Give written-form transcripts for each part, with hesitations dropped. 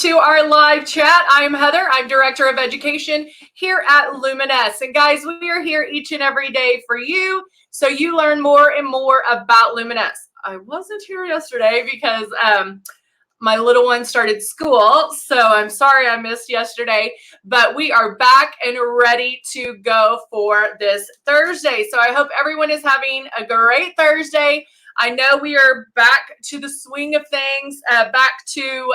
to our live chat. I am Heather. I'm Director of Education here at Luminess. And guys, we are here each and every day for you, so you learn more and more about Luminess. I wasn't here yesterday because my little one started school, so I'm sorry I missed yesterday, but we are back and ready to go for this Thursday. So I hope everyone is having a great Thursday. I know we are back to the swing of things, back to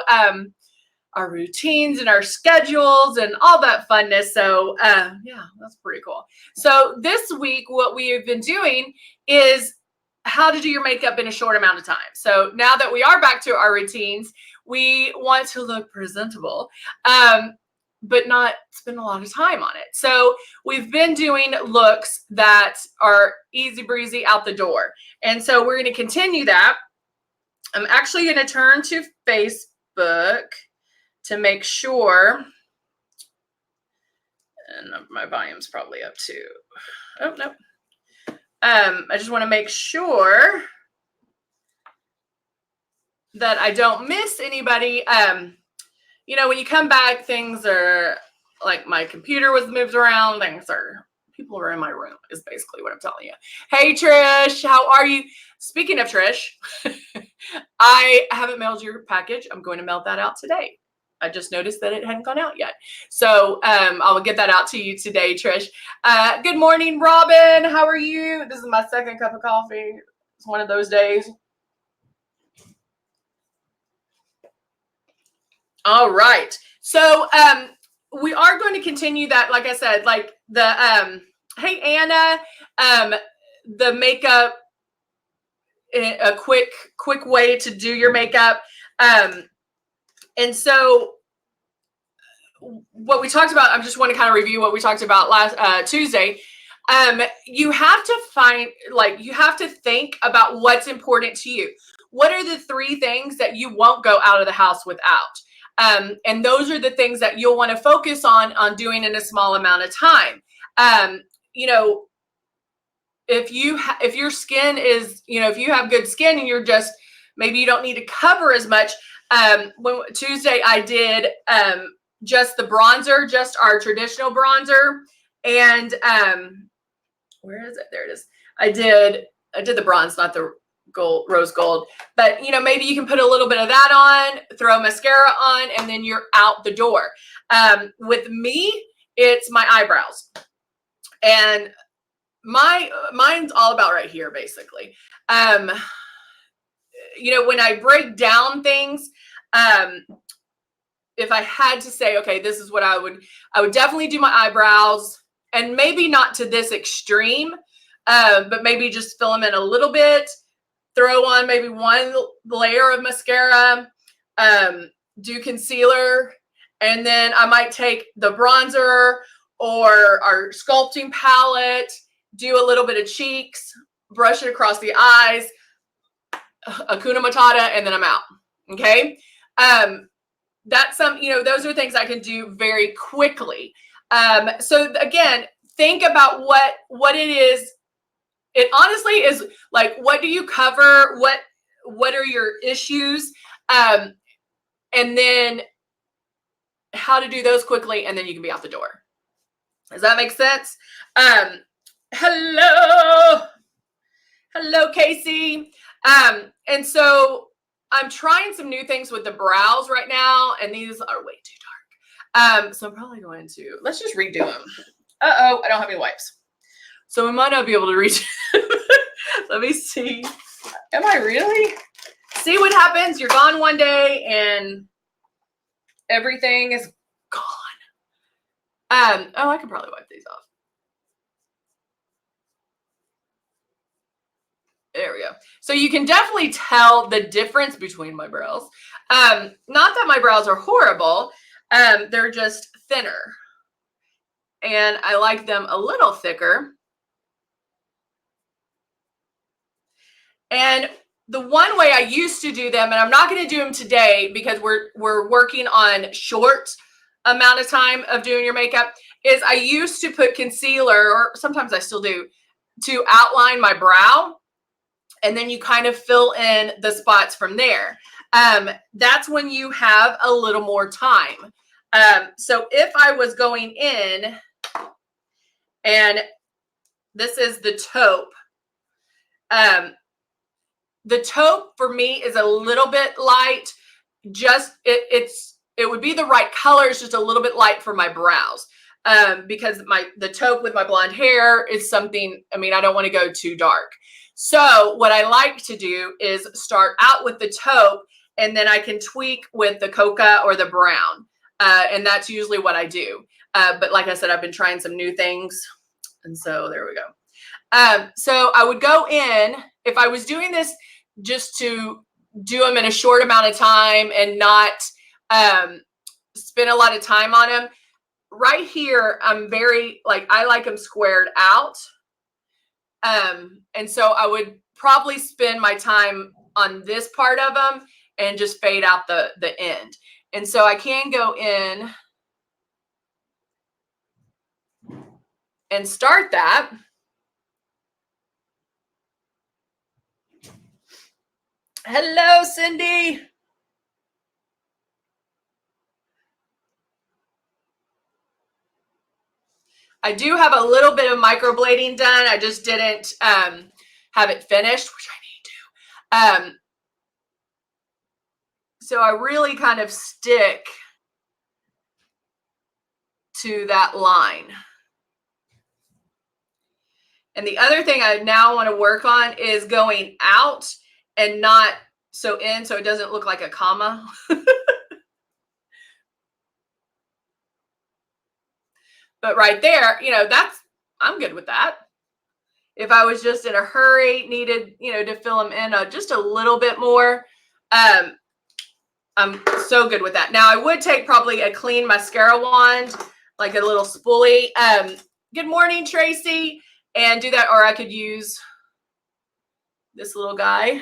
our routines and our schedules and all that funness. So yeah, that's pretty cool. So this week, what we have been doing is how to do your makeup in a short amount of time. So now that we are back to our routines, we want to look presentable, but not spend a lot of time on it. So we've been doing looks that are easy breezy out the door. And so we're going to continue that. I'm actually going to turn to Facebook to make sure. And my volume's probably up too. Oh, no. I just want to make sure that I don't miss anybody. You know, when you come back, things are like my computer was moved around. People are in my room is basically what I'm telling you. Hey, Trish, how are you? Speaking of Trish, I haven't mailed your package. I'm going to mail that out today. I just noticed that it hadn't gone out yet. So I'll get that out to you today, Trish. Good morning, Robin. How are you? This is my second cup of coffee. It's one of those days. All right. So we are going to continue that, like I said, like the hey Anna, the makeup, a quick way to do your makeup. And so what we talked about, I just want to kind of review what we talked about last Tuesday. You have to you have to think about what's important to you. What are the 3 things that you won't go out of the house without? And those are the things that you'll want to focus on doing in a small amount of time. You know, if your skin is, you know, if you have good skin and you're just, maybe you don't need to cover as much. Tuesday I did just the bronzer, just our traditional bronzer. And where is it? There it is. I did the bronze, not the gold, rose gold, but you know, maybe you can put a little bit of that on, throw mascara on, and then you're out the door. With me, it's my eyebrows, and mine's all about right here, basically. You know, when I break down things, if I had to say, okay, this is what I would definitely do my eyebrows, and maybe not to this extreme, but maybe just fill them in a little bit. Throw on maybe 1 layer of mascara, do concealer, and then I might take the bronzer or our sculpting palette, do a little bit of cheeks, brush it across the eyes, Hakuna Matata, and then I'm out. Okay. That's you know, those are things I can do very quickly. So again, think about what it is. It honestly is like, what do you cover? What are your issues? And then how to do those quickly, and then you can be out the door. Does that make sense? Hello, Casey. And so I'm trying some new things with the brows right now, and these are way too dark. So I'm probably going to, let's just redo them. Uh-oh, I don't have any wipes. So we might not be able to reach. Let me see. Am I really? See what happens? You're gone one day and everything is gone. Oh, I could probably wipe these off. There we go. So you can definitely tell the difference between my brows. Not that my brows are horrible. They're just thinner. And I like them a little thicker. And the one way I used to do them, and I'm not going to do them today because we're working on short amount of time of doing your makeup, is I used to put concealer, or sometimes I still do, to outline my brow. And then you kind of fill in the spots from there. that's when you have a little more time. So if I was going in, and this is the taupe, the taupe for me is a little bit light. Just it would be the right color. It's just a little bit light for my brows. Because the taupe with my blonde hair is something, I mean, I don't want to go too dark. So what I like to do is start out with the taupe, and then I can tweak with the coca or the brown. And that's usually what I do. But like I said, I've been trying some new things. And so there we go. So I would go in, if I was doing this just to do them in a short amount of time and not spend a lot of time on them. Right here, I'm very, like, I like them squared out. And so I would probably spend my time on this part of them and just fade out the end. And so I can go in and start that. Hello, Cindy. I do have a little bit of microblading done. I just didn't have it finished, which I need to. So I really kind of stick to that line. And the other thing I now want to work on is going out and not so in, so it doesn't look like a comma. But right there, you know, I'm good with that. If I was just in a hurry, needed, you know, to fill them in just a little bit more, I'm so good with that. Now I would take probably a clean mascara wand, like a little spoolie. Good morning, Tracy, and do that, or I could use this little guy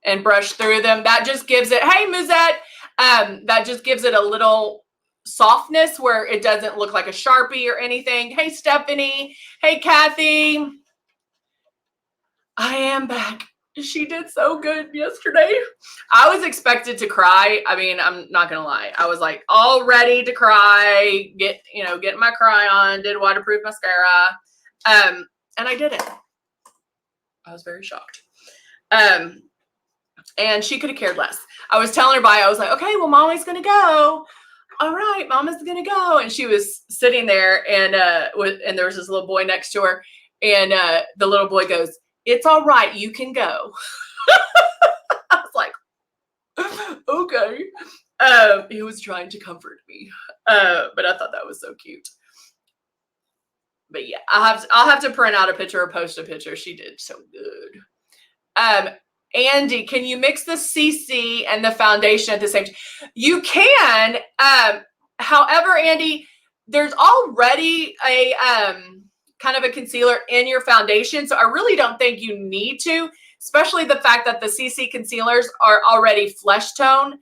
and brush through them. That just gives it, hey, Muzette, that just gives it a little softness where it doesn't look like a Sharpie or anything. Hey, Stephanie. Hey, Kathy. I am back. She did so good yesterday. I was expected to cry. I mean, I'm not going to lie. I was like all ready to cry, getting my cry on, did waterproof mascara. And I didn't. I was very shocked. And she could have cared less. I was telling her I was like, okay, well, Mommy's going to go. All right, Mama's gonna go. And she was sitting there, and there was this little boy next to her, and the little boy goes, "It's all right, you can go." I was like, okay. He was trying to comfort me, but I thought that was so cute. But yeah, I'll have to print out a picture or post a picture. She did so good. Andy, can you mix the CC and the foundation at the same time? You can. However, Andy, there's already a kind of a concealer in your foundation. So I really don't think you need to, especially the fact that the CC concealers are already flesh tone.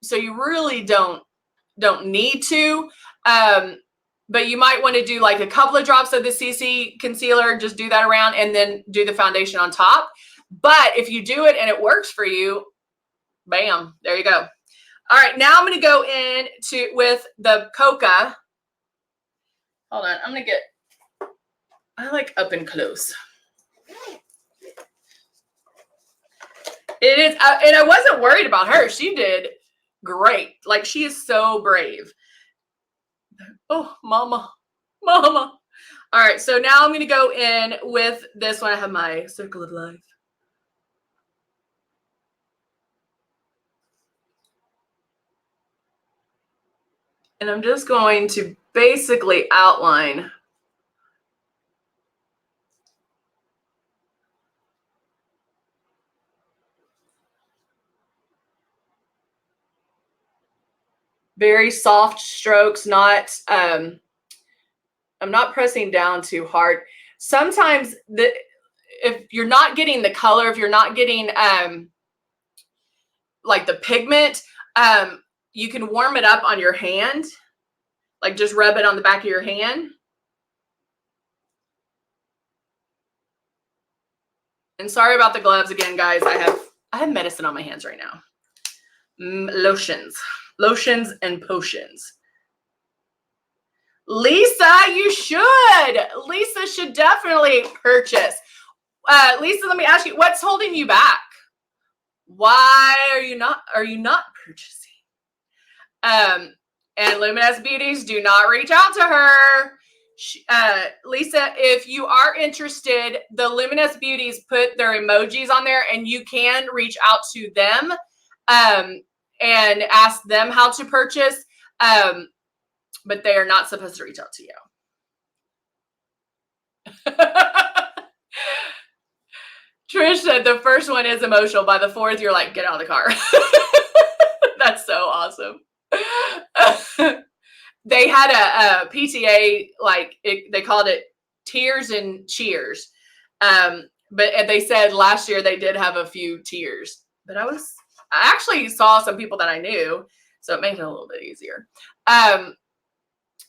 So you really don't need to. But you might want to do like a couple of drops of the CC concealer, just do that around and then do the foundation on top. But if you do it and it works for you, bam, there you go. All right, now I'm going to go in with the coca. Hold on, I'm going to get, I like up and close. It is, and I wasn't worried about her. She did great. Like, she is so brave. Oh, mama. All right, so now I'm going to go in with this one. I have my circle of life. And I'm just going to basically outline very soft strokes, not I'm not pressing down too hard. Sometimes if you're not getting the color, if you're not getting like the pigment, you can warm it up on your hand, like just rub it on the back of your hand. And sorry about the gloves again, guys. I have I have medicine on my hands right now. Lotions and potions. Lisa, you should. Lisa should definitely purchase. Lisa, let me ask you, what's holding you back? Why are you not purchasing? And Luminess Beauties, do not reach out to her. Lisa, if you are interested, the Luminess Beauties put their emojis on there, and you can reach out to them and ask them how to purchase. But they are not supposed to reach out to you. Trish said the first one is emotional. By the fourth, you're like, get out of the car. That's so awesome. They had a PTA, like they called it Tears and Cheers. But they said last year they did have a few tears. But I actually saw some people that I knew, so it made it a little bit easier.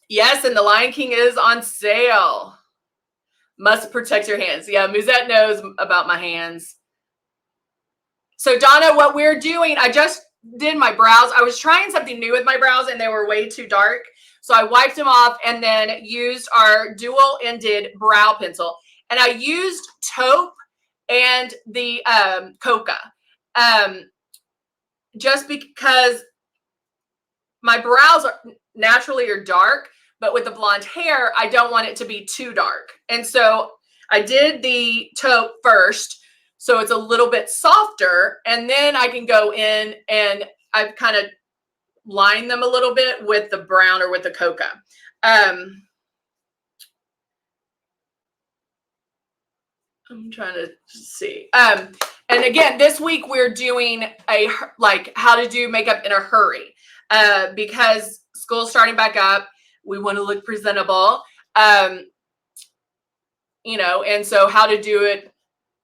Yes, and the Lion King is on sale. Must protect your hands. Yeah, Musette knows about my hands. So Donna, what we're doing, I just did my brows. I was trying something new with my brows and they were way too dark. So I wiped them off and then used our dual-ended brow pencil. And I used taupe and the coca. Just because my brows naturally are dark, but with the blonde hair, I don't want it to be too dark. And so I did the taupe first, so it's a little bit softer, and then I can go in and I've kind of lined them a little bit with the brown or with the coca. I'm trying to see. And again, this week we're doing how to do makeup in a hurry because school's starting back up. We want to look presentable, and so how to do it.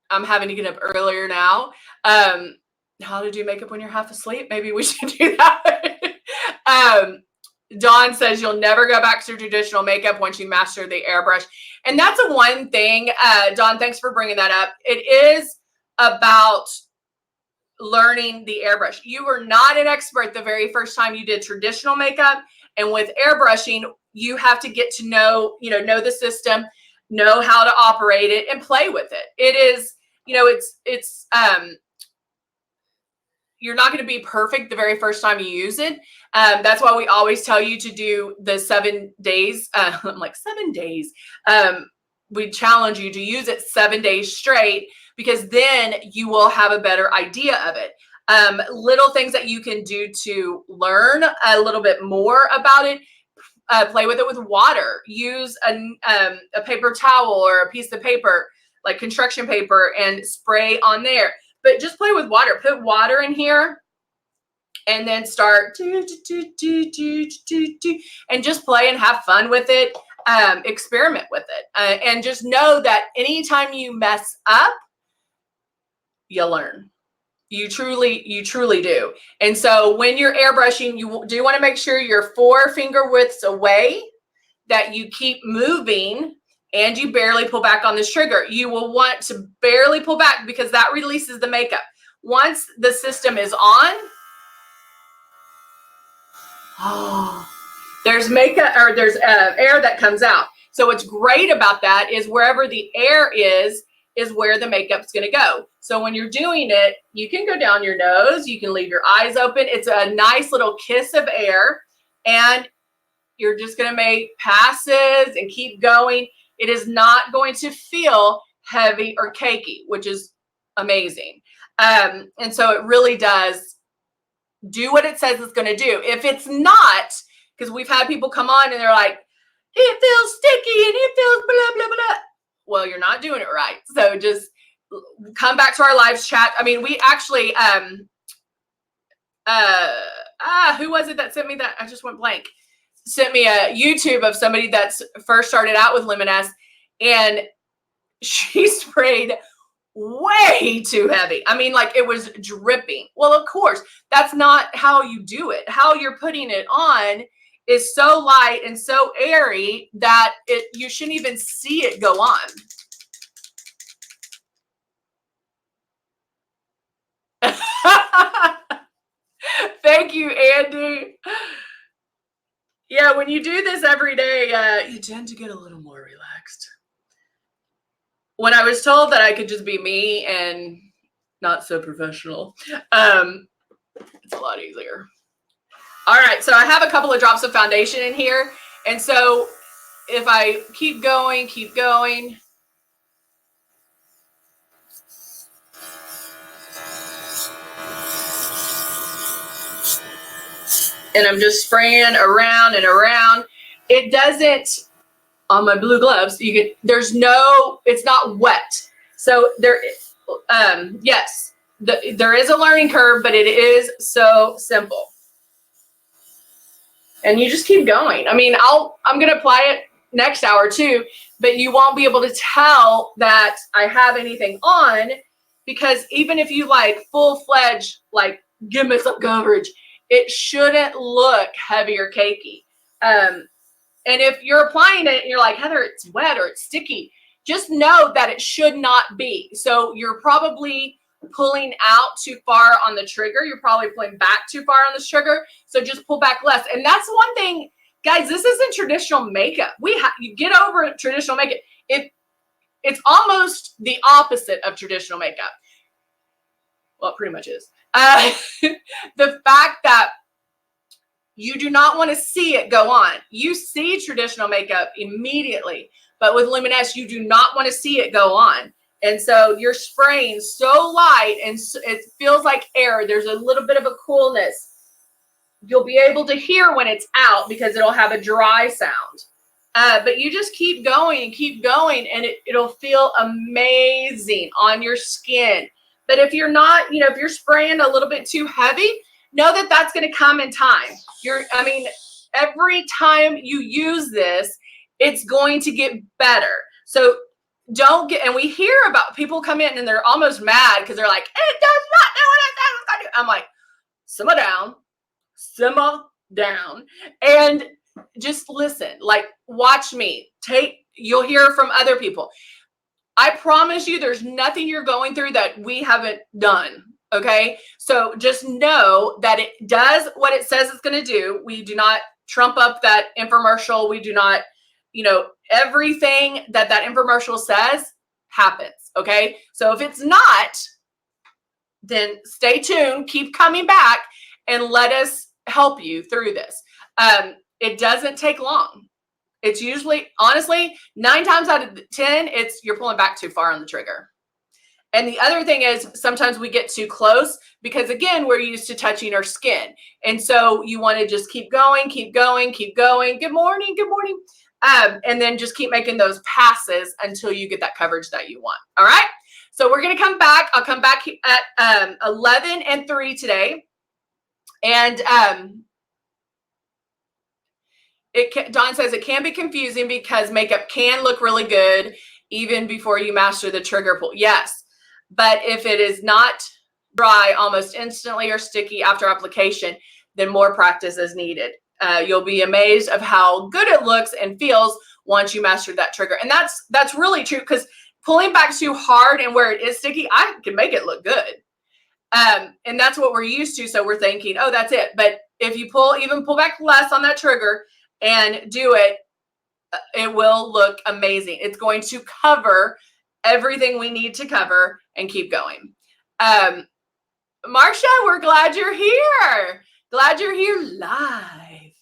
I'm having to get up earlier now. How to do makeup when you're half asleep. Maybe we should do that. Dawn says you'll never go back to traditional makeup once you master the airbrush. And that's a one thing. Dawn, thanks for bringing that up. It is about learning the airbrush. You were not an expert the very first time you did traditional makeup. And with airbrushing, you have to get to know the system, know how to operate it, and play with it. It is, you're not going to be perfect the very first time you use it. That's why we always tell you to do the 7 days. I'm like, 7 days. We challenge you to use it 7 days straight, because then you will have a better idea of it. Little things that you can do to learn a little bit more about it. Play with it with water. Use a paper towel or a piece of paper, like construction paper, and spray on there. But just play with water. Put water in here and then start and just play and have fun with it. Experiment with it. And just know that anytime you mess up, you learn. You truly do. And so when you're airbrushing, you do want to make sure you're 4 finger widths away, that you keep moving, and you barely pull back on this trigger. You will want to barely pull back because that releases the makeup. Once the system is on, there's makeup, or there's air that comes out. So what's great about that is wherever the air is where the makeup's going to go. So when you're doing it, you can go down your nose, you can leave your eyes open. It's a nice little kiss of air, and you're just going to make passes and keep going. It is not going to feel heavy or cakey, which is amazing. And so it really does do what it says it's going to do. If it's not, because we've had people come on and they're like, it feels sticky and it feels blah, blah, blah. Well, you're not doing it right. So just come back to our live chat. I mean, we actually, who was it that sent me that? I just went blank. Sent me a YouTube of somebody that's first started out with Luminess, and she sprayed way too heavy. I mean, like, it was dripping. Well, of course, that's not how you do it. How you're putting it on is so light and so airy that you shouldn't even see it go on. Thank you, Andy. Yeah, when you do this every day, you tend to get a little more relaxed. When I was told that I could just be me and not so professional, it's a lot easier. All right, so I have a couple of drops of foundation in here. And so if I keep going, and I'm just spraying around and around, it doesn't, on my blue gloves, you get, there's no, it's not wet. So there, yes, there is a learning curve, but it is so simple. And you just keep going. I mean, I'm going to apply it next hour too, but you won't be able to tell that I have anything on, because even if you like full-fledged, like give me some coverage, it shouldn't look heavy or cakey. And if you're applying it and you're like, Heather, it's wet or it's sticky, just know that it should not be. So you're probably pulling out too far on the trigger. You're probably pulling back too far on the trigger. So just pull back less. And that's one thing, guys, this isn't traditional makeup. You get over traditional makeup. It's almost the opposite of traditional makeup. Well, it pretty much is. The fact that you do not want to see it go on. You see traditional makeup immediately, but with Luminess, you do not want to see it go on. And so you're spraying so light and it feels like air. There's a little bit of a coolness. You'll be able to hear when it's out because it'll have a dry sound. But you just keep going and it'll feel amazing on your skin. But if you're not, if you're spraying a little bit too heavy, know that that's going to come in time. Every time you use this, it's going to get better. So and we hear about people come in and they're almost mad because they're like, it does not do what I said it's going to do. I'm like, simmer down, and just listen. Like, watch me. You'll hear from other people. I promise you, there's nothing you're going through that we haven't done. Okay, so just know that it does what it says it's going to do. We do not trump up that infomercial. We do not, everything that infomercial says happens. Okay, so if it's not, then stay tuned, keep coming back, and let us help you through this. It doesn't take long. It's usually, honestly, 9 times out of 10, you're pulling back too far on the trigger. And the other thing is sometimes we get too close because, again, we're used to touching our skin. And so you want to just keep going. Good morning. And then just keep making those passes until you get that coverage that you want. All right. So we're going to come back. I'll come back at 11 and 3 today. And Dawn says it can be confusing because makeup can look really good even before you master the trigger pull. Yes. But if it is not dry almost instantly or sticky after application, then more practice is needed. You'll be amazed of how good it looks and feels once you master that trigger. And that's really true, because pulling back too hard and where it is sticky, I can make it look good. And that's what we're used to. So we're thinking, oh, that's it. But if you pull back less on that trigger and do it, it will look amazing. It's going to cover everything we need to cover and keep going. Marcia, we're glad you're here. Glad you're here live.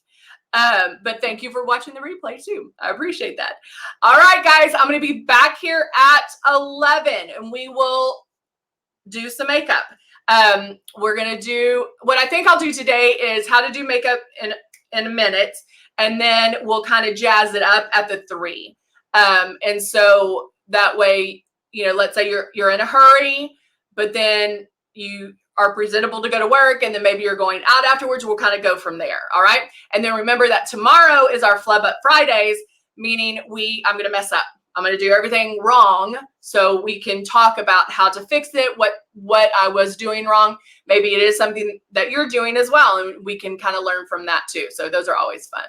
But thank you for watching the replay too. I appreciate that. All right, guys, I'm going to be back here at 11 and we will do some makeup. We're going to do, what I think I'll do today is how to do makeup in a minute. And then we'll kind of jazz it up at the 3. And so that way, let's say you're in a hurry, but then you are presentable to go to work, and then maybe you're going out afterwards. We'll kind of go from there. All right. And then remember that tomorrow is our Flub Up Fridays, meaning I'm going to mess up. I'm going to do everything wrong so we can talk about how to fix it, what I was doing wrong. Maybe it is something that you're doing as well, and we can kind of learn from that too. So those are always fun.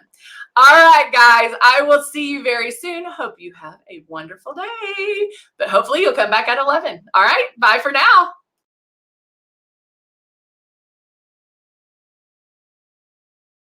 All right, guys, I will see you very soon. Hope you have a wonderful day, but hopefully you'll come back at 11. All right, bye for now.